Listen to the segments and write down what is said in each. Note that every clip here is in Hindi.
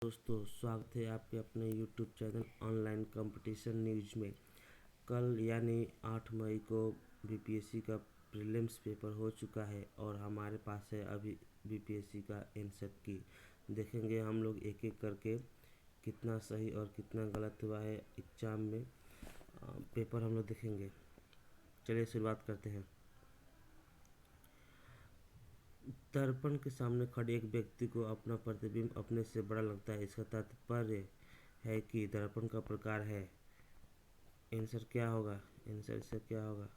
दोस्तों, स्वागत है आपके अपने YouTube channel online competition news में। कल यानी 8 मई को बीपीएससी का प्रीलिम्स पेपर हो चुका है और हमारे पास है अभी बीपीएससी का आंसर की। देखेंगे हम लोग एक एक करके कितना सही और कितना गलत हुआ है एग्जाम में। पेपर हम लोग देखेंगे। चलिए शुरुआत करते हैं। दर्पण के सामने खड़े एक व्यक्ति को अपना प्रतिबिंब अपने से बड़ा लगता है। इसका तात्पर्य है कि दर्पण का प्रकार है। आंसर क्या होगा? आंसर इसका क्या होगा?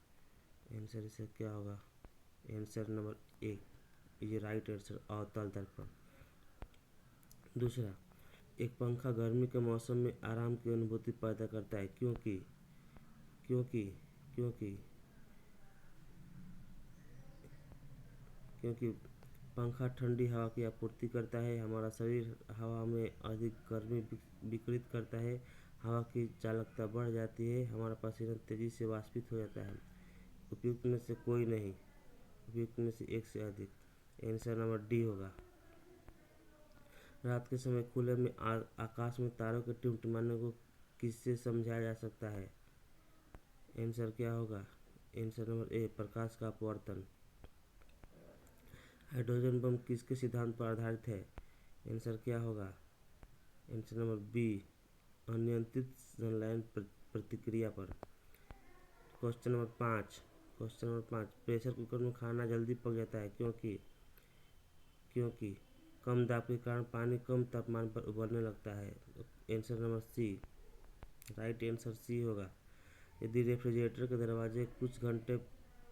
आंसर इसका क्या होगा? आंसर नंबर एक, ये राइट आंसर, अवतल दर्पण। दूसरा, एक पंखा गर्मी के मौसम में आराम की अनुभूति पैदा करता है क्योंकि क्योंकि क्योंकि क्योंकि पंखा ठंडी हवा की आपूर्ति करता है। हमारा शरीर हवा में अधिक गर्मी विकृत करता है। हवा की चालकता बढ़ जाती है। हमारा पसीना तेजी से वाष्पित हो जाता है। उपयुक्त में से कोई नहीं, उपयुक्त में से एक से अधिक। आंसर नंबर डी होगा। रात के समय खुले में आकाश में तारों के टिमटिमाने को किससे समझाया जा सकता है? आंसर क्या होगा? आंसर नंबर ए, प्रकाश का अपवर्तन। हाइड्रोजन बम किसके सिद्धांत पर आधारित है? आंसर क्या होगा? आंसर नंबर बी, अनियंत्रित संलयन प्रतिक्रिया पर। क्वेश्चन नंबर 5, प्रेशर कुकर में खाना जल्दी पक जाता है क्योंकि क्योंकि कम दाब के कारण पानी कम तापमान पर उबलने लगता है। Answer number C, right answer C होगा। यदि रेफ्रिजरेटर के दरवाजे कुछ घंटे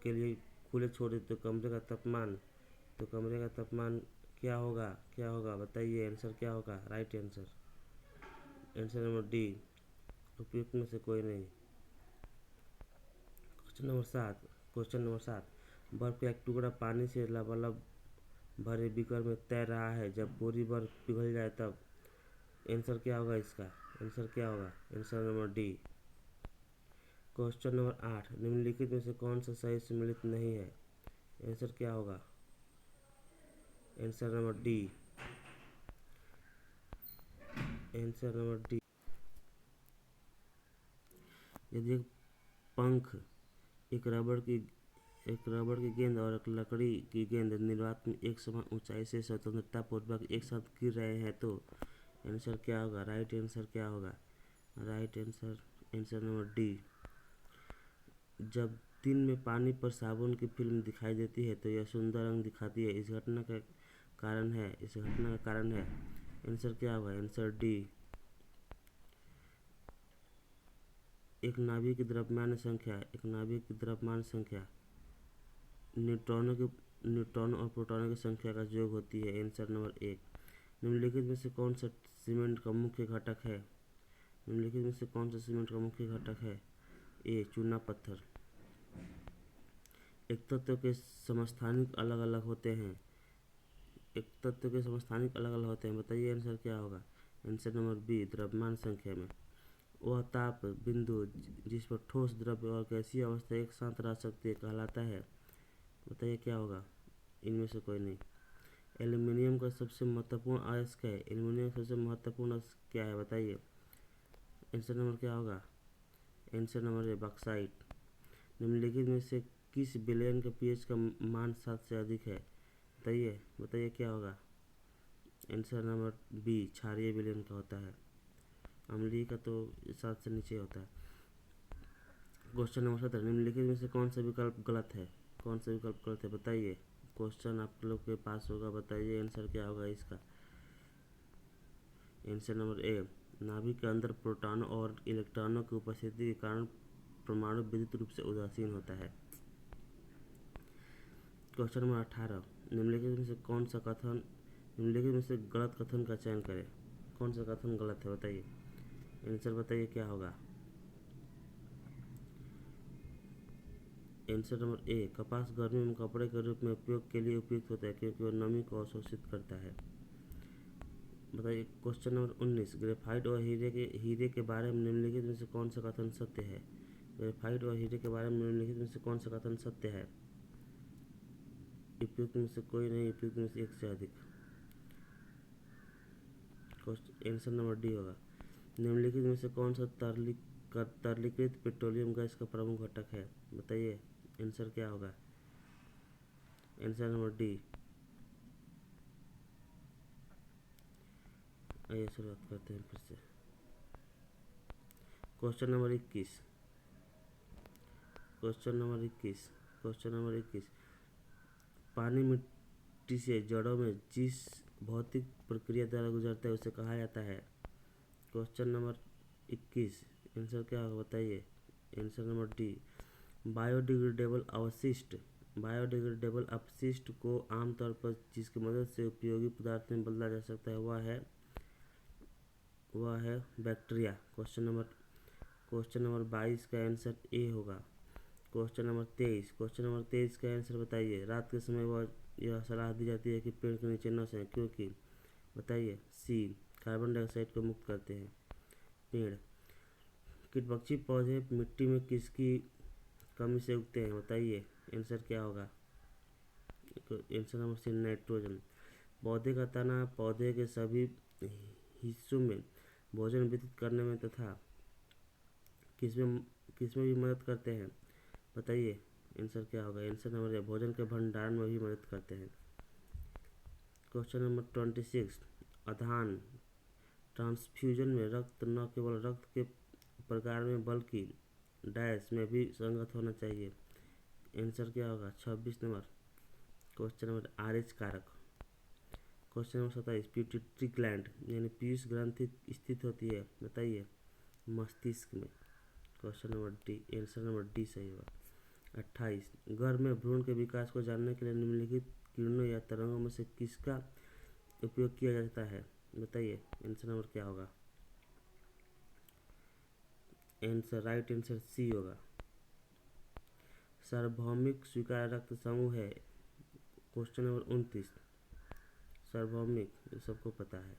के लिए खुले छोड़ दें तो कमरे का तापमान क्या होगा बताइए। आंसर क्या होगा? Right answer, answer number D, उपयुक्त में से कोई नहीं। क्वेश्चन नंबर 7, बर्फ का एक टुकड़ा पानी से लबालब भरे बीकर में तैर रहा है। जब पूरी बर्फ पिघल जाए तब आंसर क्या होगा इसका? आंसर क्या होगा? Answer number D. Question number 8, निम्नलिखित में से कौन सा सही सम्मिलित नहीं है? आंसर क्या होगा? Answer number D, answer number D. यदि एक पंख, एक रबड़ की गेंद और एक लकड़ी की गेंद निर्वात में एक समान ऊंचाई से स्वतंत्रता पूर्वक एक साथ गिर रहे हैं तो आंसर क्या होगा? राइट आंसर क्या होगा? Right answer, answer number D. जब दिन में पानी पर साबुन की फिल्म दिखाई देती है तो यह सुंदर रंग दिखाती है। इस घटना का कारण है। आंसर क्या होगा? Answer D. एक नाभिक की द्रव्यमान संख्या न्यूट्रॉनों और प्रोटॉनों की संख्या का योग होती है। आंसर नंबर एक। निम्नलिखित में से कौन सा सीमेंट का मुख्य घटक है? निम्नलिखित में से कौन सा सीमेंट का मुख्य घटक है? ए, चूना पत्थर। एक तत्व के समस्थानिक अलग अलग होते हैं। बताइए आंसर क्या होगा? आंसर नंबर बी, द्रव्यमान संख्या में। वह ताप बिंदु जिस पर ठोस, द्रव्य और गैसीय अवस्था एक साथ रह सकती है कहलाता है। बताइए क्या होगा? इनमें से कोई नहीं। एल्यूमीनियम का सबसे महत्वपूर्ण अयस्क है। एल्यूमीनियम का सबसे महत्वपूर्ण अयस्क क्या है बताइए। आंसर नंबर क्या होगा? Answer number A, bauxite. निम्नलिखित में से किस विलयन का पीएच का मान 7 से अधिक है? बताइए क्या होगा? आंसर नंबर बी, क्षारीय विलयन का होता है। अम्लीय का तो 7 से नीचे होता है। क्वेश्चन नंबर 17, निम्नलिखित में से कौन सा विकल्प गलत है? बताइए। क्वेश्चन आप लोग के पास होगा, बताइए आंसर क्या होगा इसका। आंसर नंबर ए, नाभिक के अंदर प्रोटॉनों और इलेक्ट्रॉनों की उपस्थिति के कारण परमाणु विद्युत रूप से उदासीन होता है। क्वेश्चन नंबर 18, निम्नलिखित में से गलत कथन का चयन करें। कौन सा कथन गलत है बताइए। आंसर बताइए क्या होगा। आंसर नंबर ए, कपास गर्मी में कपड़े के रूप में उपयोग के लिए उपयुक्त होता है क्योंकि वह नमी को अवशोषित करता है। बताइए। क्वेश्चन नंबर 19, ग्रेफाइट और हीरे के बारे में निम्नलिखित में से कौन सा कथन सत्य है? ग्रेफाइट और हीरे के बारे में निम्नलिखित में से कौन सा कथन सत्य है? उपयुक्त में से कोई नहीं, उपयुक्त में से एक से अधिक। आंसर नंबर डी होगा। निम्नलिखित में से कौन सा तरलीकृत पेट्रोलियम गैस का प्रमुख घटक है? बताइए आंसर क्या होगा। Answer number D. आइए शुरुआत करते हैं फिर से। Question number 21। पानी मिट्टी से जड़ों में जिस भौतिक प्रक्रिया द्वारा गुजरता है उसे कहा जाता है। क्वेश्चन नंबर 21 आंसर क्या होगा बताइए। Answer number D. बायोडिग्रेडेबल अपशिष्ट को आमतौर पर जिसकी मदद से उपयोगी पदार्थ में बदला जा सकता है वह है बैक्टीरिया। क्वेश्चन नंबर 22 का आंसर ए होगा। क्वेश्चन नंबर 23 का आंसर बताइए। रात के समय यह सलाह दी जाती है कि पेड़ के नीचे न सोएं क्योंकि बताइए। सी, कार्बन डाइऑक्साइड को मुक्त करते हैं पेड़। कीट पक्षी पौधे मिट्टी में किसकी कमी से उगते हैं? बताइए आंसर क्या होगा। Answer number C, nitrogen. पौधे का तना पौधे के सभी हिस्सों में भोजन वितरित करने में तथा किसमें भी मदद करते हैं? बताइए आंसर क्या होगा। आंसर नंबर ए, भोजन के भंडारण में भी मदद करते हैं। Question number 26। आधान ट्रांसफ्यूजन में रक्त न केवल रक्त के प्रकार में बल्कि डैश में भी संगत होना चाहिए। आंसर क्या होगा। 26 नंबर। क्वेश्चन नंबर RH कारक। Question number 27। पिट्यूटरी ग्लैंड यानी पीयूष ग्रंथि स्थित होती है? बताइए मस्तिष्क में। Question number D, answer number D सही होगा। 28। गर्भ में भ्रूण के विकास को जानने के लिए निम्नलिखित किरणों या तरंगों में से किसका उपयोग किया जाता है? बताइए आंसर नंबर क्या होगा। राइट आंसर सी होगा। सार्वभौमिक स्वीकार्य रक्त समूह है। Question number 29। सार्वभौमिक ये सबको पता है।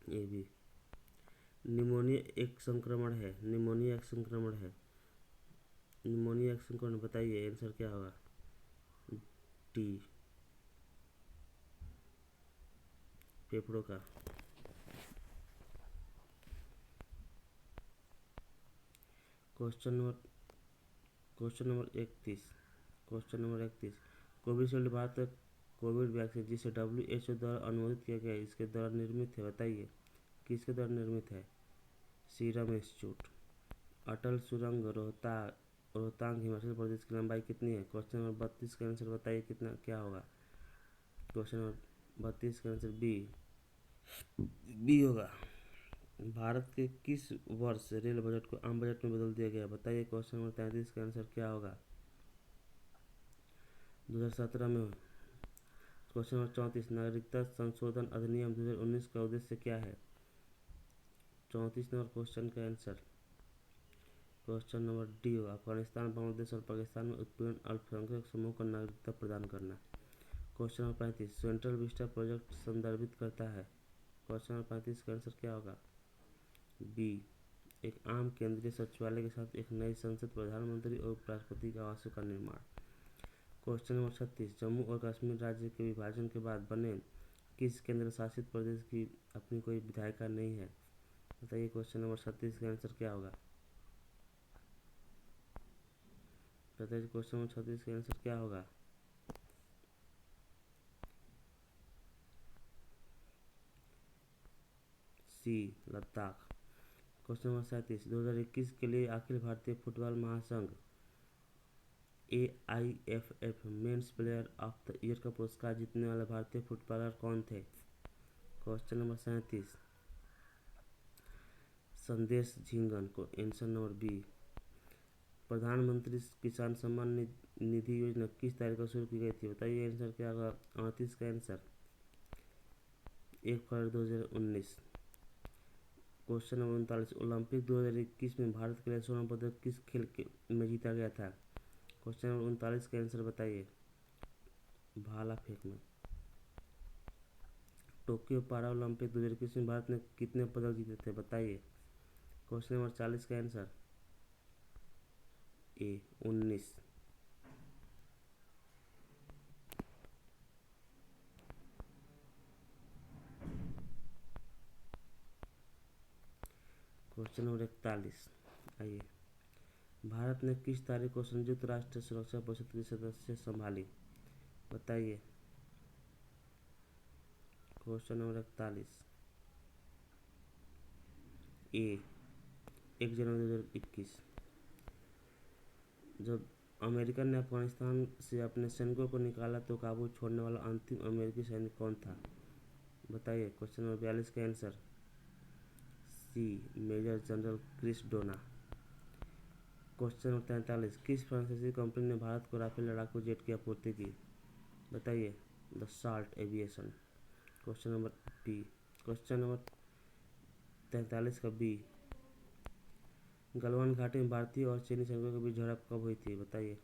ये भी निमोनिया एक संक्रमण है। बताइए आंसर क्या होगा। डी, फेफड़ों का। Question number 31। कोविशील्ड भारत का कोविड वैक्सीन जिसे WHO द्वारा अनुमोदित किया गया है इसके द्वारा निर्मित है? बताइए किसके द्वारा निर्मित है। Serum institute. अटल सुरंग रोहतांग हिमाचल प्रदेश की लंबाई कितनी है? क्वेश्चन नंबर 32 का आंसर बताइए कितना क्या होगा। क्वेश्चन नंबर 32 का आंसर बी होगा। भारत के किस वर्ष रेल बजट को आम बजट में बदल दिया गया? बताइए क्वेश्चन नंबर 33 का आंसर क्या होगा। 2017 में। Question number 34। नागरिकता संशोधन अधिनियम 2019 का उद्देश्य क्या है? 34 नंबर क्वेश्चन का आंसर। क्वेश्चन नंबर डी होगा। अफगानिस्तान, बांग्लादेश और पाकिस्तान में उत्पीड़न अल्पसंख्यक समूह को नागरिकता प्रदान करना। Question number 35। Central Vista project संदर्भित करता है? क्वेश्चन नंबर 35 का आंसर क्या होगा। बी, एक आम केंद्रीय सचिवालय के साथ एक नई संसद, प्रधानमंत्री और उपराष्ट्रपति के आवासों का निर्माण। Question number 36। जम्मू और कश्मीर राज्य के विभाजन के बाद बने किस केंद्र शासित प्रदेश की अपनी कोई विधायिका नहीं है? बताइए क्वेश्चन नंबर 36 का आंसर क्या होगा। बताइए क्वेश्चन नंबर 36 का आंसर क्या होगा। सी, लद्दाख। Question number 37। 2021 के लिए अखिल भारतीय फुटबॉल महासंघ AIFF men's player of the year का पुरस्कार जीतने वाले भारतीय फुटबॉलर कौन थे? Question number 37। संदेश झिंगन को। Answer number B. प्रधानमंत्री किसान सम्मान निधि योजना किस तारीख को शुरू की गई थी? बताइए आंसर क्या होगा। 38 का आंसर 1 फरवरी 2019। Question number 39। ओलंपिक 2021 में भारत के लिए स्वर्ण पदक किस खेल में जीता गया था? क्वेश्चन नंबर 39 का आंसर बताइए। भाला फेंक में। टोक्यो पारा ओलंपिक 2021 में भारत ने कितने पदक जीते थे? बताइए। क्वेश्चन नंबर 40 का आंसर ए, 19। Question number 41। आइए, भारत ने किस तारीख को संयुक्त राष्ट्र सुरक्षा परिषद की सदस्य संभाली? बताइए। क्वेश्चन नंबर 41 ए 1 जनवरी 2021। जब अमेरिका ने अफगानिस्तान से अपने सैनिकों को निकाला तो काबुल छोड़ने वाला अंतिम अमेरिकी सैनिक कौन था? बताइए। क्वेश्चन नंबर 42 का answer C Major General Chris Dona. Question number 43, किस फ्रांसीसी कंपनी ने भारत को राफेल लड़ाकू जेट की आपूर्ति की? बताइए। Dassault Aviation. Question number B. Question number 43 का बी, गलवान घाटी में भारतीय और चीनी सैनिकों के बीच झड़प कब हुई थी? बताइए।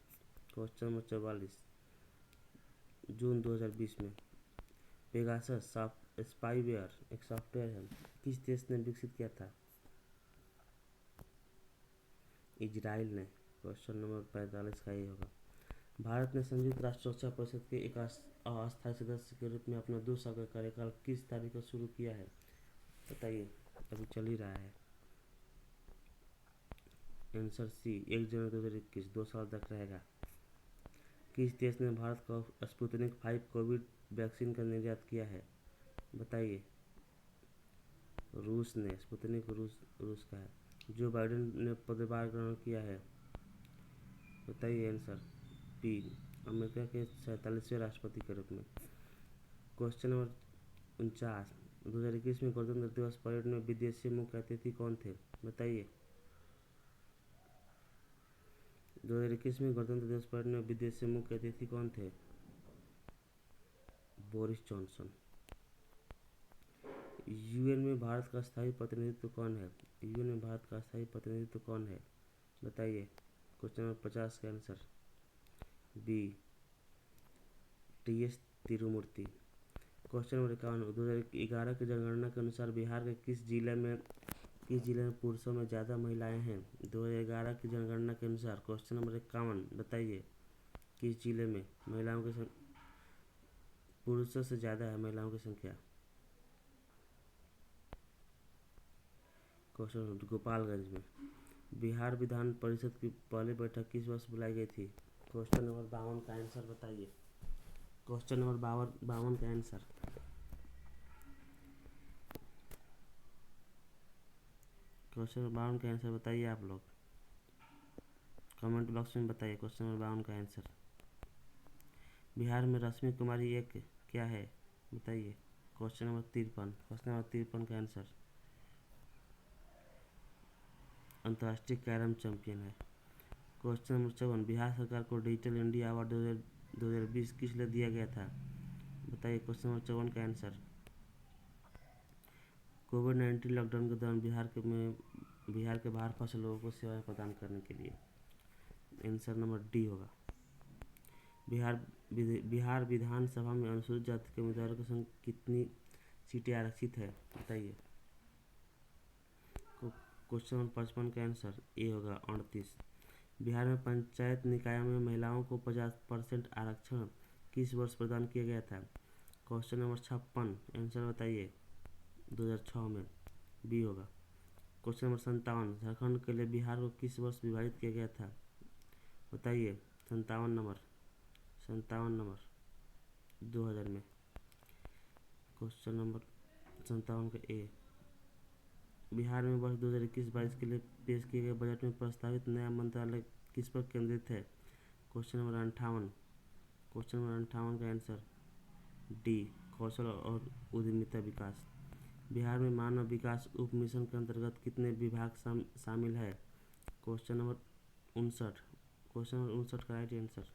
क्वेश्चन नंबर 44, जून 2020 में। पेगासस स्पाईवेयर एक सॉफ्टवेयर है, किस देश ने विकसित किया था? इजराइल ने। क्वेश्चन नंबर 45 का ये होगा। भारत ने संयुक्त राष्ट्र सुरक्षा परिषद के एक अस्थायी सदस्य के रूप में अपना 2 साल का कार्यकाल किस तारीख को शुरू किया है? बताइए। अभी चल ही रहा है। आंसर सी 1 जनवरी 2021, 2 साल तक रहेगा। किस देश ने भारत को स्पुतनिक 5 कोविड वैक्सीन का निर्यात किया है? बताइए। रूस ने। स्पुतनिक रूस का है। जो बाइडेन ने पदभार ग्रहण किया है? बताइए। आंसर बी, अमेरिका के 47वें राष्ट्रपति के रूप में। क्वेश्चन नंबर 49, 2021 में गणतंत्र दिवस परेड में विदेशी मुख्य अतिथि कौन थे? बताइए। 2021 में गणतंत्र दिवस परेड में विदेशी मुख्य अतिथि कौन थे? Boris Johnson. यूएन में भारत का स्थायी प्रतिनिधित्व कौन है? यूएन में भारत का स्थायी प्रतिनिधित्व कौन है? बताइए। क्वेश्चन नंबर 50 का answer B, T S Tirumurti. Question number 51, 2011 की जनगणना के अनुसार बिहार के किस जिले में पुरुषों में ज़्यादा महिलाएं हैं? 2011 की जनगणना के अनुसार। क्वेश्चन नंबर 51, बताइए किस जिले में महिलाओं की पुरुषों से ज़्यादा है महिलाओं की संख्या? क्वेश्चन गोपालगंज में। बिहार विधान परिषद की पहली बैठक किस वर्ष बुलाई गई थी? क्वेश्चन नंबर 52 का आंसर बताइए। क्वेश्चन नंबर 52 का आंसर बताइए आप लोग कमेंट बॉक्स में बताइए। क्वेश्चन नंबर 52 का आंसर। बिहार में रश्मि कुमारी एक क्या है? बताइए। Question number 53। क्वेश्चन नंबर 53 का आंसर अंतर्राष्ट्रीय कैरम चैंपियन है। क्वेश्चन नंबर 54, बिहार सरकार को डिजिटल इंडिया अवार्ड 2020 किस लिए दिया गया था? बताइए। क्वेश्चन नंबर 54 का आंसर कोविड-19 लॉकडाउन के दौरान बिहार के बाहर फंसे लोगों को सेवाएं प्रदान करने के लिए। आंसर नंबर डी होगा। बिहार विधानसभा में अनुसूचित जाति के उम्मीदवारों की संख्या कितनी सीटें आरक्षित है? बताइए। क्वेश्चन नंबर 55 का आंसर ए होगा 38। बिहार में पंचायत निकायों में महिलाओं को 50% आरक्षण किस वर्ष प्रदान किया गया था? क्वेश्चन नंबर 56, आंसर बताइए। 2006 में। बी होगा। क्वेश्चन नंबर 57, झारखंड के लिए बिहार को किस वर्ष विभाजित किया गया था? बताइए। 57 नंबर 2000 में। क्वेश्चन नंबर 57 का ए, बिहार में वर्ष 2021-22 के लिए पेश किए गए बजट में प्रस्तावित नया मंत्रालय किस पर केंद्रित है? Question number 58। क्वेश्चन नंबर 58 का आंसर डी, कौशल और उद्यमिता विकास। बिहार में मानव विकास उप मिशन के अंतर्गत कितने विभाग शामिल है? Question number 59। क्वेश्चन नंबर 59 का right answer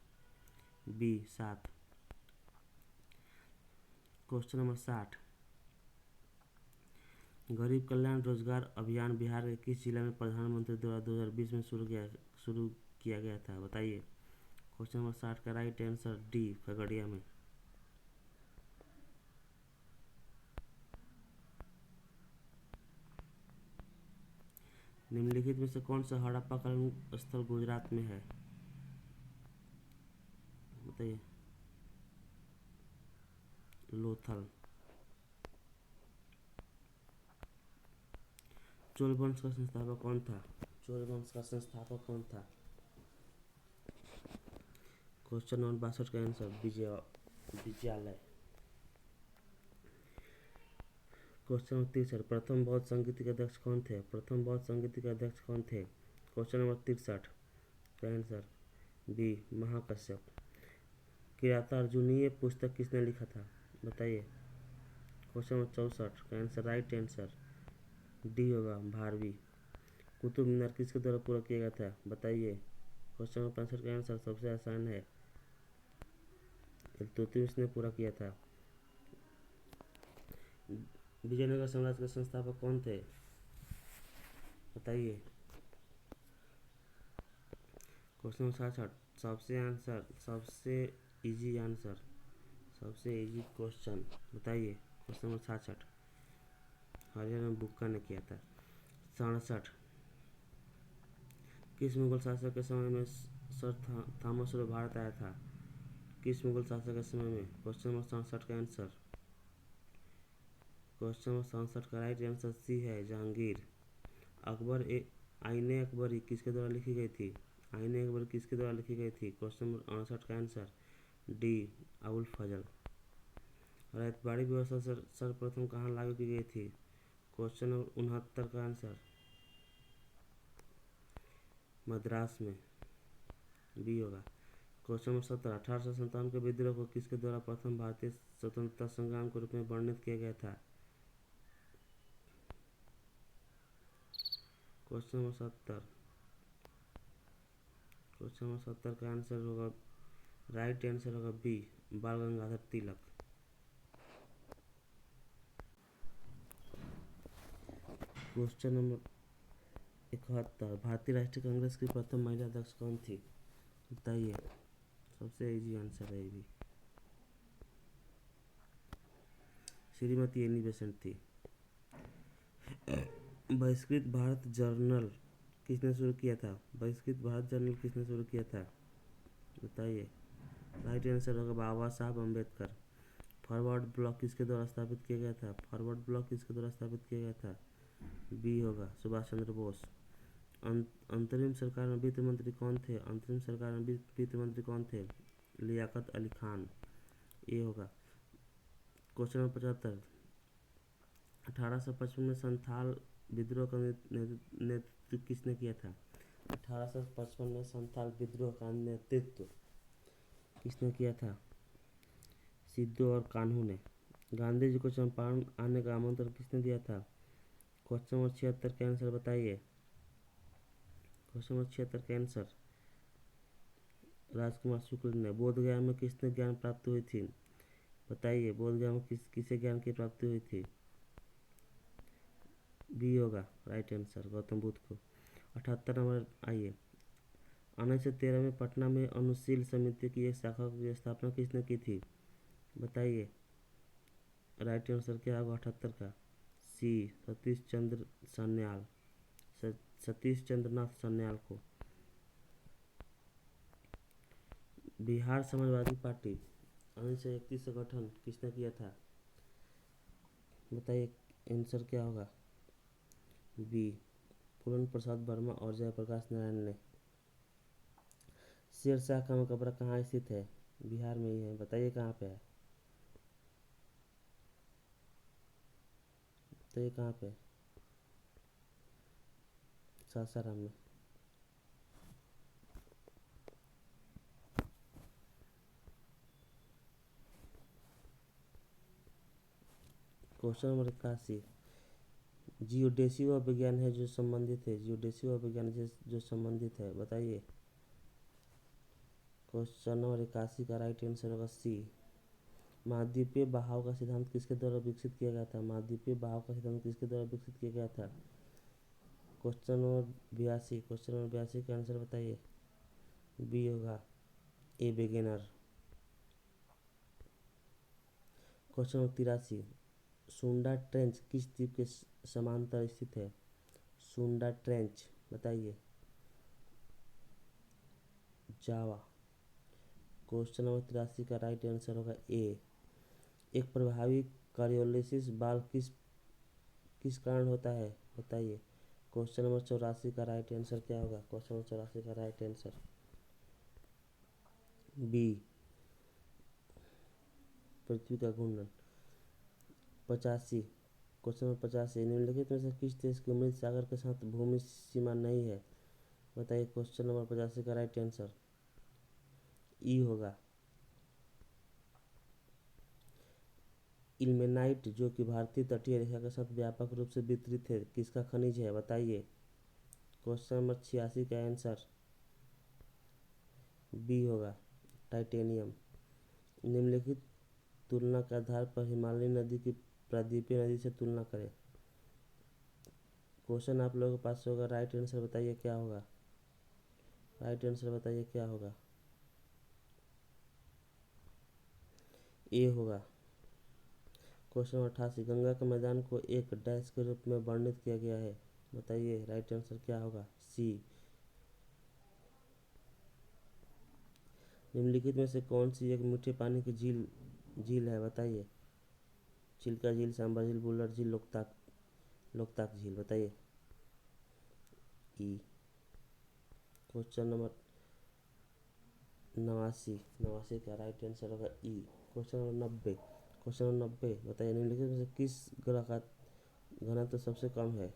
B 7। Question number 60, गरीब कल्याण रोजगार अभियान बिहार के किस जिले में प्रधानमंत्री द्वारा 2020 में शुरू किया गया था? बताइए। क्वेश्चन नंबर 60 का राइट आंसर डी, खगड़िया में। निम्नलिखित में से कौन सा हड़प्पा कालीन स्थल गुजरात में है? बताइए। लोथल। चोल वंश का संस्थापक कौन था? चोल वंश का संस्थापक कौन था? क्वेश्चन नंबर 62 का आंसर विजयालय। क्वेश्चन नंबर 63 प्रथम बौद्ध संगीत के अध्यक्ष कौन थे? प्रथम बौद्ध संगीत के अध्यक्ष कौन थे? क्वेश्चन नंबर 63 का आंसर बी महाकश्यप। किरातार्जुनीय पुस्तक किसने लिखा था? बताइए। क्वेश्चन नंबर 64 का आंसर राइट आंसर डी होगा भारवी। कुतुब मीनार किसके द्वारा पूरा किया गया था? बताइए। क्वेश्चन नंबर 65 का आंसर सबसे आसान है, इल्तुतमिश ने पूरा किया था। विजयनगर साम्राज्य के संस्थापक कौन थे? बताइए। क्वेश्चन नंबर 66 सबसे इजी आंसर, सबसे इजी क्वेश्चन बताइए। क्वेश्चन नंबर 66 हरिहर बुक्का ने किया था। 67 किस मुगल शासक के समय में सर थॉमस रो भारत आया था? किस मुगल शासक के समय में? क्वेश्चन नंबर 67 का आंसर, क्वेश्चन नंबर 67 का राइट आंसर सी है जहांगीर। आईने अकबरी किसके द्वारा लिखी गई थी? आईने अकबरी किसके द्वारा लिखी गई थी? क्वेश्चन नंबर 68 का आंसर डी अबुल फजल। रैयतवाड़ी व्यवस्था सर्वप्रथम कहाँ लागू की गई थी? क्वेश्चन नंबर 69 का आंसर मद्रास में, बी होगा। क्वेश्चन नंबर 70 1857 के विद्रोह को किसके द्वारा प्रथम भारतीय स्वतंत्रता संग्राम के रूप में वर्णित किया गया था? क्वेश्चन नंबर 70 का आंसर होगा, राइट आंसर होगा बी बाल गंगाधर तिलक। क्वेश्चन नंबर 71 भारतीय राष्ट्रीय कांग्रेस की प्रथम महिला अध्यक्ष कौन थी? बताइए। सबसे इजी आंसर है ये भी, श्रीमती एनी बेसेंट थी। बहिष्कृत भारत जर्नल किसने शुरू किया था? बहिष्कृत भारत जर्नल किसने शुरू किया था? बताइए। राइट आंसर होगा बाबा साहब अम्बेडकर। फॉरवर्ड ब्लॉक किसके द्वारा स्थापित किया गया था? फॉरवर्ड ब्लॉक किसके द्वारा स्थापित किया गया था? बी होगा सुभाष चंद्र बोस। अंतरिम सरकार में वित्त मंत्री कौन थे? अंतरिम सरकार में वित्त मंत्री कौन थे? लियाकत अली खान, ये होगा। क्वेश्चन नंबर 75 1855 में संथाल विद्रोह का नेतृत्व किसने किया था? 1855 में संथाल विद्रोह का नेतृत्व किसने किया था? सिद्धू और कान्हू ने। गांधी जी को चंपारण आने का आमंत्रण किसने दिया था? क्वेश्चन नंबर 76 का आंसर बताइए। क्वेश्चन नंबर 76 का आंसर राजकुमार शुक्ल ने। बोधगया में किसने ज्ञान प्राप्त हुई थी? बताइए। बोधगया में किसे ज्ञान की प्राप्ति हुई थी? बी होगा राइट आंसर गौतम बुद्ध को। 78 नंबर आइए। 1913 में पटना में अनुशील समिति की एक शाखा की स्थापना किसने की थी? बताइए। राइट आंसर क्या होगा 78 का? सी सतीश चंद्र सान्याल, सतीश चंद्रनाथ सान्याल को। बिहार समाजवादी पार्टी 1931 का गठन किसने किया था? बताइए। आंसर क्या होगा? बी पूरन प्रसाद वर्मा और जयप्रकाश नारायण ने। शेरशाह का मकबरा कहाँ स्थित है? बिहार में ही है, बताइए कहाँ पे है? बताइए कहाँ पे? सासाराम में। क्वेश्चन नंबर 81 जियोडेसी वह विज्ञान है जो संबंधित है, जियोडेसी वह विज्ञान जो संबंधित है, बताइए। क्वेश्चन नंबर 81 का राइट आंसर होगा सी महाद्वीपीय बहाव का सिद्धांत किसके द्वारा विकसित किया गया था? महाद्वीपीय बहाव का सिद्धांत किसके द्वारा विकसित किया गया था? क्वेश्चन नंबर 82 का आंसर बताइए। बी होगा ए बेगेनर। क्वेश्चन नंबर 83 सुंडा ट्रेंच किस द्वीप के समांतर स्थित है? सुंडा ट्रेंच बताइए। जावा। क्वेश्चन नंबर 83 का राइट आंसर होगा ए। एक प्रभावी कार्डियोलिसिस बाल किस कारण होता है? बताइए। क्वेश्चन नंबर 84 का राइट आंसर क्या होगा? क्वेश्चन नंबर 84 का राइट आंसर बी, पृथ्वी का घूर्णन। 85, क्वेश्चन नंबर 85, निम्नलिखित में से किस देश की अमृत सागर के साथ भूमि सीमा नहीं है? बताइए। क्वेश्चन नंबर 85 का राइट आंसर ई होगा, इल्मेनाइट, जो कि भारतीय तटीय रेखा के साथ व्यापक रूप से वितरित है, किसका खनिज है? बताइए। क्वेश्चन नंबर 86 का आंसर बी होगा, टाइटेनियम। निम्नलिखित तुलना के आधार पर हिमालय नदी की प्रायद्वीपीय नदी से तुलना करें। क्वेश्चन आप लोगों के पास होगा, राइट आंसर बताइए क्या होगा? राइट आंसर बताइए क्या होगा? ए होगा। क्वेश्चन नंबर 88, गंगा के मैदान को एक डैश के रूप में वर्णित किया गया है। बताइए राइट आंसर क्या होगा? सी। निम्नलिखित में से कौन सी एक मीठे पानी की झील है? बताइए। चिल्का झील, सांबर झील, बुल्लर झील, लोकताक झील। बताइए। ई। क्वेश्चन नंबर 89 का राइट आंसर होगा ई। क्वेश्चन नंबर 90, क्वेश्चन नंबर 90, बताइए। निम्नलिखित में से किस ग्रह का घनत्व सबसे कम है?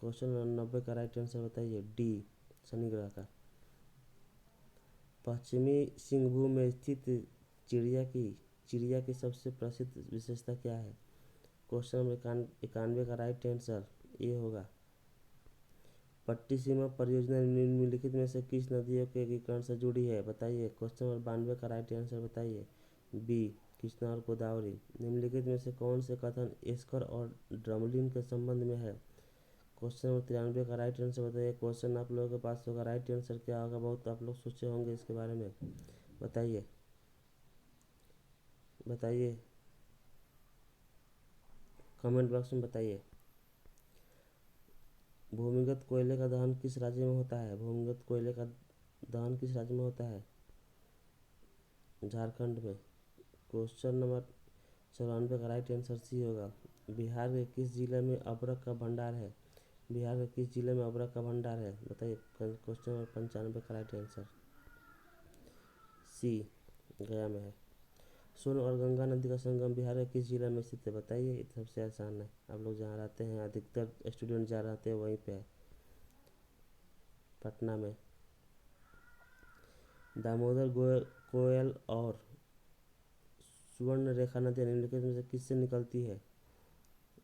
क्वेश्चन नंबर 90 का राइट आंसर बताइए। डी, शनि ग्रह का। पश्चिमी सिंहभूम में स्थित चिड़िया की सबसे प्रसिद्ध विशेषता क्या है? क्वेश्चन नंबर 91 का राइट आंसर ए होगा, पट्टी सीमा परियोजना निम्नलिखित में से किस नदियों के एकीकरण से जुड़ी है? बताइए। क्वेश्चन नंबर 92 का राइट आंसर बताइए। बी, कृष्णा और गोदावरी। निम्नलिखित में से कौन से कथन एस्कर और ड्रमलिन के संबंध में है? क्वेश्चन नंबर 93 का राइट आंसर बताइए। क्वेश्चन आप लोगों के पास होगा, राइट आंसर क्या होगा? बहुत आप लोग सोचे होंगे इसके बारे में। बताइए बताइए, कमेंट बॉक्स में बताइए। भूमिगत कोयले का दहन किस राज्य में होता है? भूमिगत कोयले का दहन किस राज्य में होता है? झारखंड में। क्वेश्चन नंबर 94 का राइट आंसर सी होगा, बिहार के किस जिले में अबरक का भंडार है? बिहार के किस जिले में अबरक का भंडार है? बताइए। क्वेश्चन नंबर 95 का राइट आंसर सी, गया में है। सोन और गंगा नदी का संगम बिहार के किस जिले में स्थित है? बताइए। ये सबसे आसान है, आप लोग जहाँ रहते हैं, अधिकतर स्टूडेंट जहाँ रहते हैं वहीं पे है, पटना में। दामोदर कोयल और स्वर्ण रेखा नदी निम्नलिखित में से किससे निकलती है?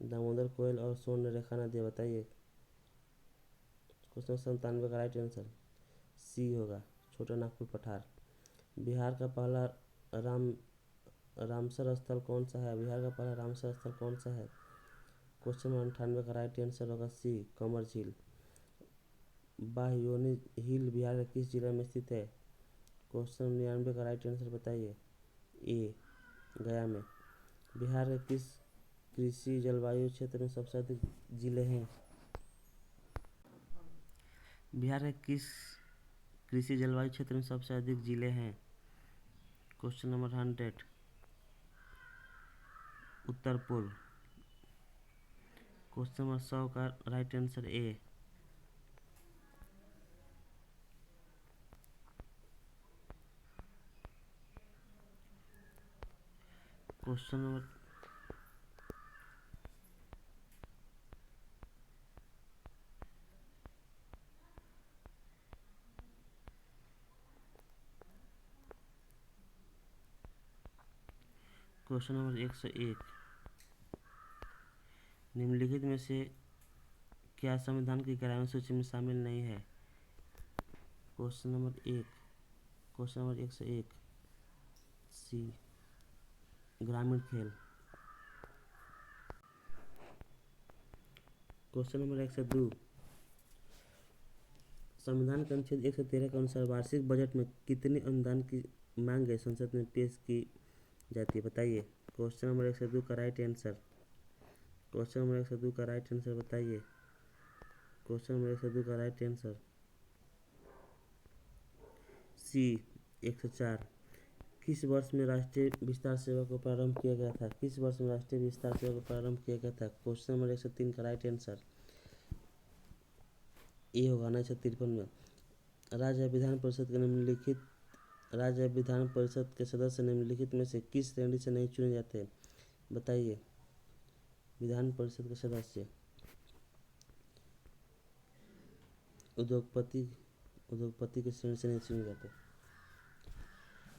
दामोदर कोयल और स्वर्ण रेखा नदी, बताइए। क्वेश्चन 97 का राइट आंसर सी होगा, छोटा नागपुर पठार। बिहार का पहला रामसर स्थल कौन सा है? बिहार का पहला रामसर स्थल कौन सा है? क्वेश्चन 98 का राइट आंसर होगा सी, कमर झील। बाहयोनी हिल बिहार के किस जिले में स्थित है? क्वेश्चन 99 का राइट आंसर बताइए। ए, गया में। बिहार के किस कृषि जलवायु क्षेत्र में सबसे अधिक जिले हैं? बिहार के किस कृषि जलवायु क्षेत्र में सबसे अधिक जिले हैं? क्वेश्चन नंबर 100, उत्तर पूर्व। क्वेश्चन नंबर 100 का right answer A. Question number question number 101, निम्नलिखित में से क्या संविधान की 11वीं सूची में शामिल नहीं है? क्वेश्चन नंबर 101 सी, ग्रामीण खेल। क्वेश्चन नंबर 102, संविधान के अनुच्छेद 113 के अनुसार वार्षिक बजट में कितनी अनुदान की मांग संसद में पेश की जाती है? बताइए। क्वेश्चन नंबर 102 का राइट आंसर, क्वेश्चन नंबर 102 का राइट आंसर बताइए। क्वेश्चन नंबर 102 का राइट आंसर सी, 104। किस वर्ष में राष्ट्रीय विस्तार सेवा को प्रारंभ किया गया था? किस वर्ष में राष्ट्रीय विस्तार सेवा को प्रारंभ किया गया था? क्वेश्चन नंबर 103 का राइट आंसर ए होगा 1953 में। राज्य विधान परिषद के सदस्य निम्नलिखित में से किस श्रेणी से नहीं चुने जाते? बताइए। विधान परिषद के सदस्य उद्योगपति के श्रेणी से नहीं चुने जाते।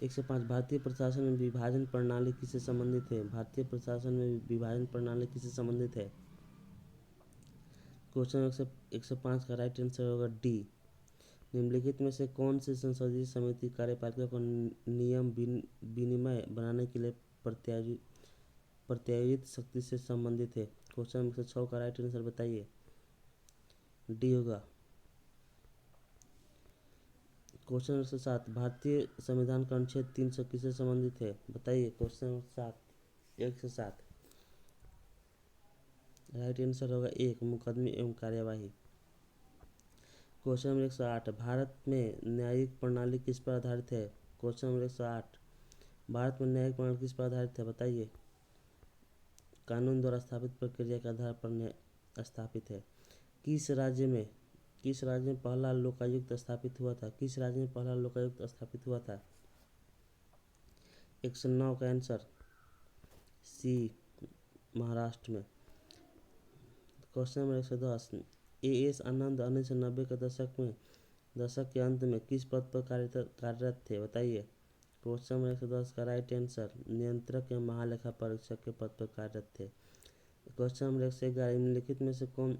105 भारतीय प्रशासन में विभाजन प्रणाली किससे संबंधित है? भारतीय प्रशासन में विभाजन प्रणाली किससे संबंधित है? क्वेश्चन 105 का राइट आंसर होगा डी। निम्नलिखित में से कौन सी संसदीय समिति कार्यपालिका को नियम विनिमय बनाने के लिए प्रत्यायुक्त शक्ति से संबंधित है? क्वेश्चन 106 का राइट आंसर बताइए। डी होगा। क्वेश्चन 107 भारतीय संविधान का अनुच्छेद 300 किससे संबंधित है? बताइए। क्वेश्चन 107 राइट आंसर होगा 1 मुकदमे एवं कार्यवाही। क्वेश्चन नंबर 108 भारत में न्यायिक प्रणाली किस पर आधारित है? क्वेश्चन नंबर 108 भारत में न्यायिक प्रणाली किस पर आधारित है? बताइए। कानून द्वारा स्थापित प्रक्रिया के आधार पर स्थापित है। किस राज्य में पहला लोकायुक्त स्थापित हुआ था? किस राज्य में पहला लोकायुक्त स्थापित हुआ था? 109 का आंसर सी महाराष्ट्र में। क्वेश्चन नंबर 110 एएस आनंद 1990 के दशक के अंत में किस पद पर कार्यरत थे? बताइए। क्वेश्चन नंबर 110 का राइट आंसर नियंत्रक एवं महालेखा परीक्षक के पद पर कार्यरत थे। क्वेश्चन नंबर 111 निम्नलिखित में से कौन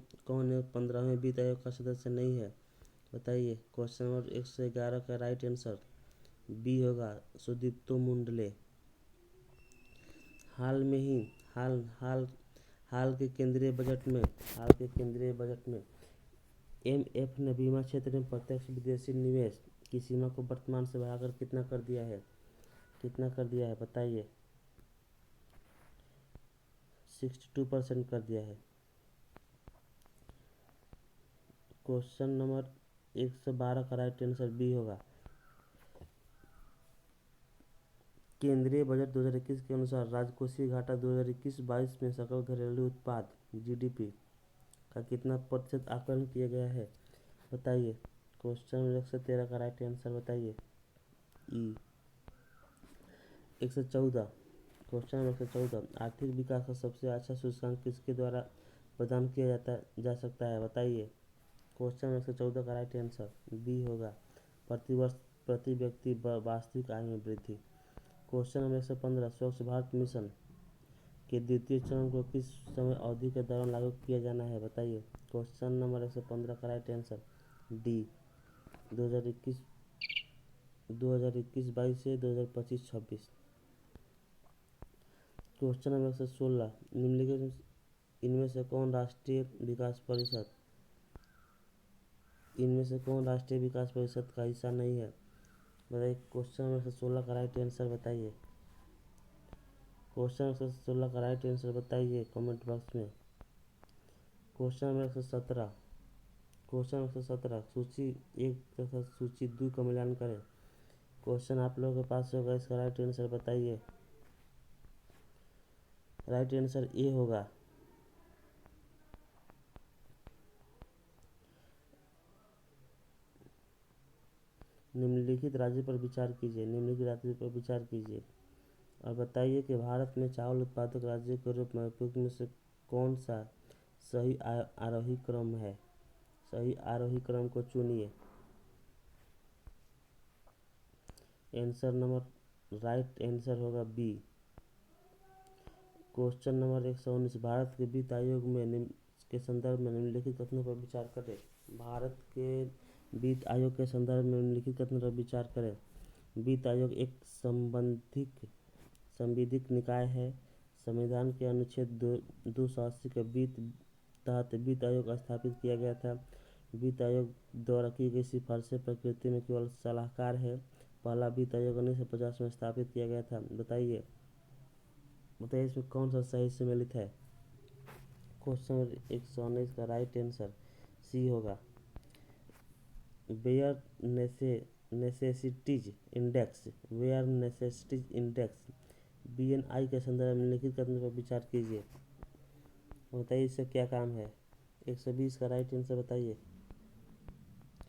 15वें वित्त आयोग का सदस्य नहीं है? बताइए। क्वेश्चन नंबर 111 का राइट आंसर बी होगा सुदीप्तो मुंडले। हाल के केंद्रीय बजट में एमएफ ने बीमा क्षेत्र में प्रत्यक्ष विदेशी निवेश की सीमा को वर्तमान से बढ़ाकर कितना कर दिया है? बताइए। 62% कर दिया है। क्वेश्चन नंबर 112 का राइट आंसर बी होगा। केंद्रीय बजट 2021 के अनुसार राजकोषीय घाटा 2021-22 में सकल घरेलू उत्पाद जीडीपी का कितना प्रतिशत आकलन किया गया है? बताइए। क्वेश्चन नंबर 113 का राइट आंसर बताइए। ई 114 क्वेश्चन नंबर 114 आर्थिक विकास का सबसे अच्छा सूचकांक किसके द्वारा प्रदान किया जा सकता है? बताइए। क्वेश्चन नंबर 114 का राइट आंसर बी होगा प्रतिवर्ष प्रति व्यक्ति वास्तविक आय में वृद्धि। क्वेश्चन नंबर 115 स्वच्छ भारत मिशन के द्वितीय चरण को किस समय अवधि के दौरान लागू किया जाना है? बताइए। क्वेश्चन नंबर 115 का राइट आंसर डी 2021-22 से 2025-26। क्वेश्चन नंबर 116 निम्नलिखित इनमें से कौन राष्ट्रीय विकास परिषद का हिस्सा नहीं है? बताइए। क्वेश्चन नंबर 116 का राइट आंसर बताइए। क्वेश्चन नंबर 116 का राइट आंसर बताइए कमेंट बॉक्स में। क्वेश्चन नंबर 117 सूची 1 तथा सूची 2 का मिलान करें। क्वेश्चन आप लोगों के पास होगा, इसका राइट आंसर बताइए। राइट आंसर ए होगा। निम्नलिखित राज्य पर विचार कीजिए और बताइए कि भारत में चावल उत्पादक राज्य के रूप में उपयुक्त में से कौन सा सही आरोही क्रम है? सही आरोही क्रम को चुनिए। राइट आंसर होगा बी। क्वेश्चन नंबर 119 भारत के वित्त आयोग के संदर्भ में निम्नलिखित कथनों पर विचार करें। भारत के वित्त आयोग के संदर्भ में निम्नलिखित कथनों पर विचार करें। वित्त आयोग एक संवैधानिक निकाय है। संविधान के अनुच्छेद 280 के तहत वित्त आयोग स्थापित किया गया था। वित्त आयोग द्वारा की गई सिफारिशें प्रकृति में केवल सलाहकार है। पहला वित्त आयोग 1950 में स्थापित किया गया था। बताइए इसमें कौन सा सही सम्मिलित है? क्वेश्चन नंबर 119 का राइट आंसर सी होगा। वेयर नेसेसिटीज इंडेक्स BNI के संदर्भ में निम्नलिखित कथनों पर विचार कीजिए। बताइए इसका क्या काम है? 120 का राइट आंसर बताइए।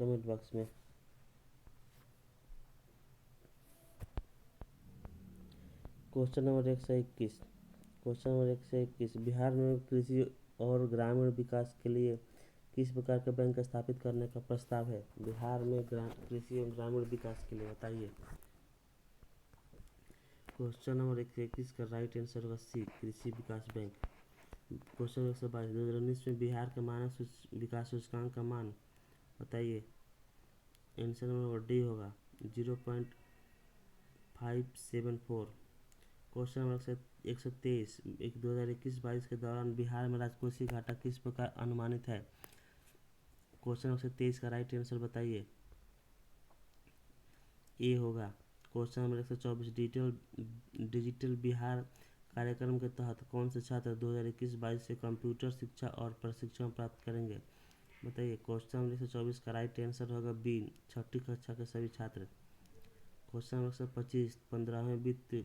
कमेंट बॉक्स में। Question number 121। Question number 121, Bihar में कृषि और ग्रामीण विकास के लिए किस प्रकार का बैंक स्थापित करने का प्रस्ताव है? बिहार में कृषि और ग्रामीण विकास के लिए बताइए। क्वेश्चन नंबर 121 का राइट आंसर होगा सी, कृषि विकास बैंक। क्वेश्चन 122, 2019 में बिहार का मानक विकास सूचकांक का मान बताइए। आंसर नंबर डी होगा 0.574। क्वेश्चन नंबर 123, 2021-22 के दौरान बिहार में राजकोषीय घाटा किस प्रकार अनुमानित है? क्वेश्चन नंबर 123 का राइट आंसर बताइए। ए होगा। क्वेश्चन नंबर 124, डिजिटल बिहार कार्यक्रम के तहत कौन से छात्र 2021-22 से कंप्यूटर शिक्षा और प्रशिक्षण प्राप्त करेंगे? बताइए। क्वेश्चन नंबर 124 का राइट आंसर होगा बी, 6ठी कक्षा के सभी छात्र। क्वेश्चन नंबर 125, 15वें वित्त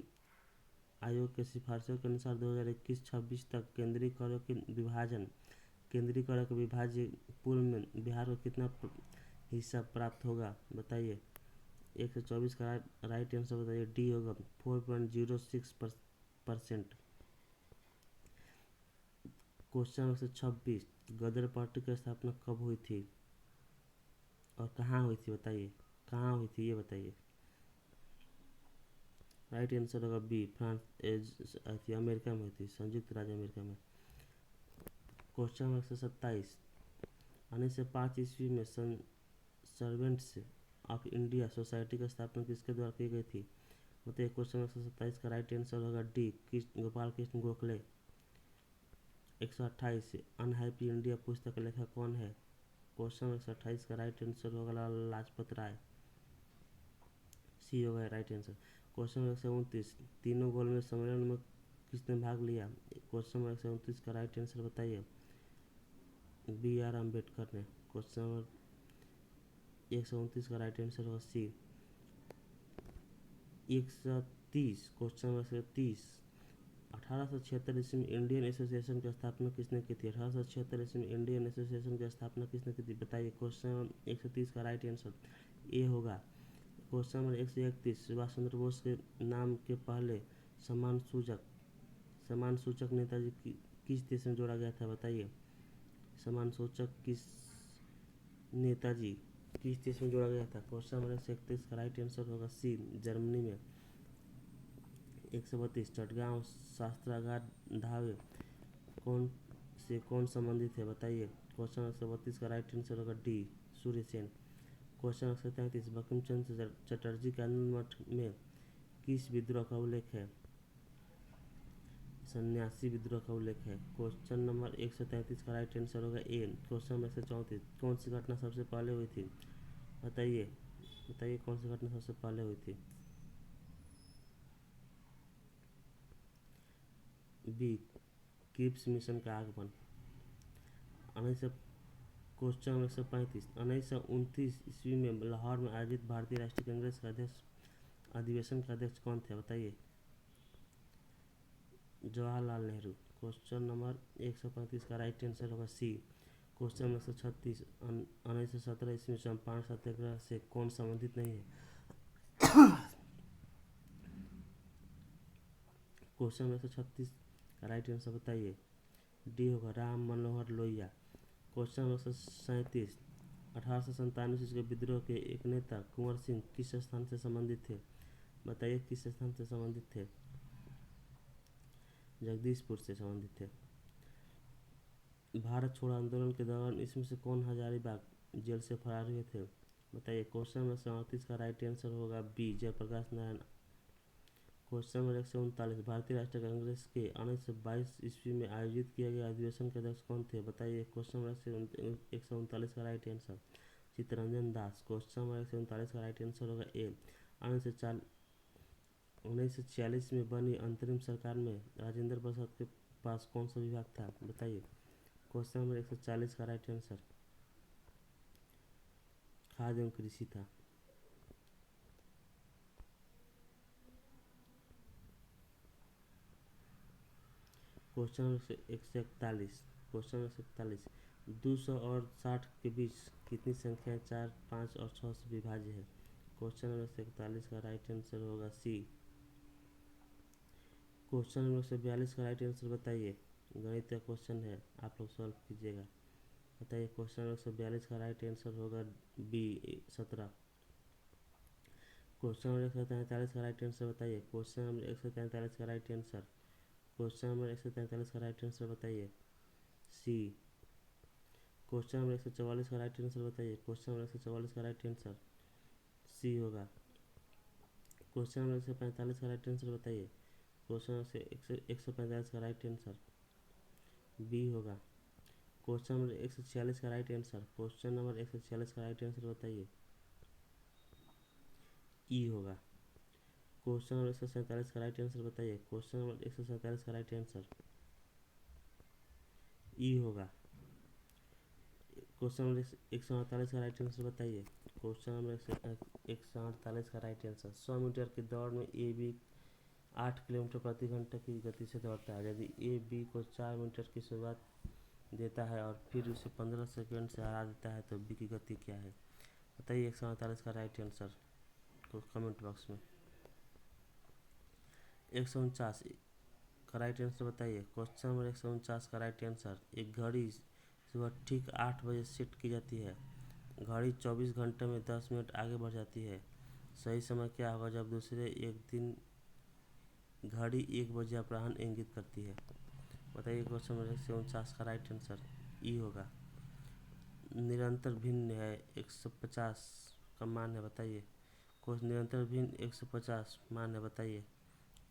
आयोग के सिफारिशों के अनुसार 2021-26 तक केंद्रीय करों के विभाज्य पूल में बिहार को कितना हिस्सा प्राप्त होगा? बताइए। 124 का राइट आंसर बताइए। डी होगा 4.06%। क्वेश्चन नंबर 126, गदर पार्टी की स्थापना कब हुई थी और कहाँ हुई थी? बताइए, कहाँ हुई थी ये बताइए। राइट आंसर होगा बी, अमेरिका में हुई थी, संयुक्त राज्य अमेरिका में। क्वेश्चन नंबर 127, 1905 ईस्वी में सर्वेंट्स ऑफ इंडिया सोसाइटी की स्थापना किसके द्वारा की गई थी? बताइए। क्वेश्चन नंबर 127 का राइट आंसर होगा D, Gopal Krishna Gokhale. 128, unhappy India पुस्तक का लेखक कौन है? क्वेश्चन नंबर 128 का राइट आंसर होगा लाला लाजपत राय। सी होगा राइट आंसर। क्वेश्चन नंबर 129, तीनों गोलमेज सम्मेलन में किसने भाग लिया? क्वेश्चन नंबर 129 का राइट आंसर बताइए। बी आर अम्बेडकर ने। क्वेश्चन नंबर 129 का राइट आंसर होगा सी। 130, क्वेश्चन नंबर 130, 1876 ईस्वी में इंडियन एसोसिएशन की स्थापना किसने की थी? 1876 ईस्वी में इंडियन एसोसिएशन की स्थापना किसने की थी? बताइए। क्वेश्चन नंबर 130 का राइट आंसर ए होगा। क्वेश्चन नंबर 131, सुभाष चंद्र बोस के नाम के पहले सम्मान सूचक नेताजी किस देश में जोड़ा गया था? बताइए। सम्मान सूचक नेताजी किस देश में जोड़ा गया था? क्वेश्चन नंबर 131 का राइट आंसर होगा सी, जर्मनी में। 132, चटगांव शस्त्रागार ढाबे कौन संबंधित है? बताइए। क्वेश्चन नंबर 132 का राइट आंसर होगा D, Surya Sen. Question number 133, Bankim Chandra Chatterjee के आनंद मठ में किस विद्रोह का उल्लेख है? सन्यासी विद्रोह का उल्लेख है। क्वेश्चन नंबर 133 का राइट आंसर होगा ए। क्वेश्चन नंबर 134, कौन सी घटना सबसे पहले हुई थी? बताइए। बताइए कौन सी घटना सबसे पहले हुई थी? बी, क्रिप्स मिशन का आगमन। क्वेश्चन नंबर 135, 1929 ईस्वी में लाहौर में आयोजित भारतीय राष्ट्रीय कांग्रेस का अधिवेशन का अध्यक्ष कौन थे? बताइए। जवाहरलाल नेहरू। क्वेश्चन नंबर 135 का राइट आंसर होगा सी। क्वेश्चन नंबर 136, 1917 ईस्वी में चंपारण सत्याग्रह से कौन संबंधित नहीं है? क्वेश्चन नंबर 136 का राइट आंसर बताइए। डी होगा राम मनोहर लोहिया। क्वेश्चन नंबर 137, 1897 ईस्वी के विद्रोह के एक नेता कुंवर सिंह किस स्थान से संबंधित थे? बताइए किस स्थान से संबंधित थे? जगदीशपुर से संबंधित थे। भारत छोड़ो आंदोलन के दौरान इसमें से कौन हजारीबाग जेल से फरार हुए थे? बताइए। क्वेश्चन नंबर 138 का राइट आंसर होगा B, Jayaprakash Narayan. Question number 139, भारतीय राष्ट्रीय कांग्रेस के 1922 ईस्वी में आयोजित किए गए अधिवेशन के अध्यक्ष कौन थे? बताइए। क्वेश्चन नंबर 139 का right answer Chittaranjan Das. Question number 139 का राइट आंसर होगा ए। 1946 में बनी अंतरिम सरकार में राजेंद्र प्रसाद के पास कौन सा विभाग था? बताइए। क्वेश्चन नंबर 140 का राइट आंसर खाद्य एवं कृषि था। क्वेश्चन नंबर 141, क्वेश्चन नंबर 141, 200 और 60 के बीच कितनी संख्याएं 4, 5 और 6 से विभाज्य है? क्वेश्चन नंबर 141 का राइट आंसर होगा सी। क्वेश्चन नंबर 142 का राइट आंसर बताइए। गणित का क्वेश्चन है, आप लोग सॉल्व कीजिएगा। बताइए क्वेश्चन नंबर 142 का राइट आंसर होगा बी 17। क्वेश्चन नंबर 143 का राइट आंसर बताइए। क्वेश्चन नंबर 143 का राइट आंसर। क्वेश्चन नंबर 143 का राइट आंसर बताइए सी। क्वेश्चन नंबर 144 का राइट आंसर बताइए। क्वेश्चन नंबर 144 का राइट आंसर सी होगा। क्वेश्चन नंबर 145 का राइट आंसर बताइए। क्वेश्चन नंबर 145 का राइट आंसर बी होगा। क्वेश्चन नंबर 146 का राइट आंसर। क्वेश्चन नंबर 146 का राइट आंसर बताइए ई होगा। क्वेश्चन नंबर 147 का राइट आंसर बताइए। क्वेश्चन नंबर 147 का राइट आंसर ई होगा। क्वेश्चन नंबर 148 का राइट आंसर बताइए। क्वेश्चन नंबर 148 का राइट आंसर। 100 मीटर की दौड़ में ए बी 8 किलोमीटर प्रति घंटे की गति से दौड़ता है। यदि ए बी को 4 मीटर की शुरुआत देता है और फिर उसे 15 सेकंड से हरा देता है तो बी की गति क्या है? बताइए 148 का राइट आंसर तो कमेंट बॉक्स में। 149 का राइट आंसर बताइए। क्वेश्चन नंबर 149 का राइट आंसर। एक घड़ी सुबह ठीक 8 बजे सेट की जाती है। घड़ी 24 घंटे में 10 मिनट आगे बढ़ जाती है। सही समय क्या होगा जब दूसरे एक दिन घड़ी 1 बजे अपराह्न इंगित करती है? बताइए क्वेश्चन नंबर 149 का राइट आंसर ई होगा। निरंतर भिन्न है 150 का मान है, बताइए। क्वेश्चन निरंतर भिन्न 150 मान है, बताइए।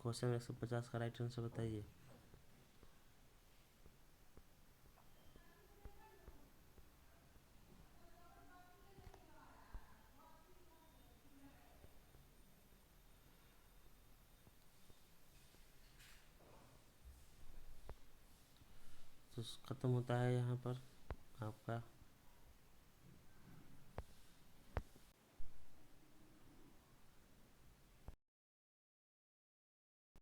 क्वेश्चन 150 का राइट आंसर बताइए। तो ख़त्म होता है यहाँ पर आपका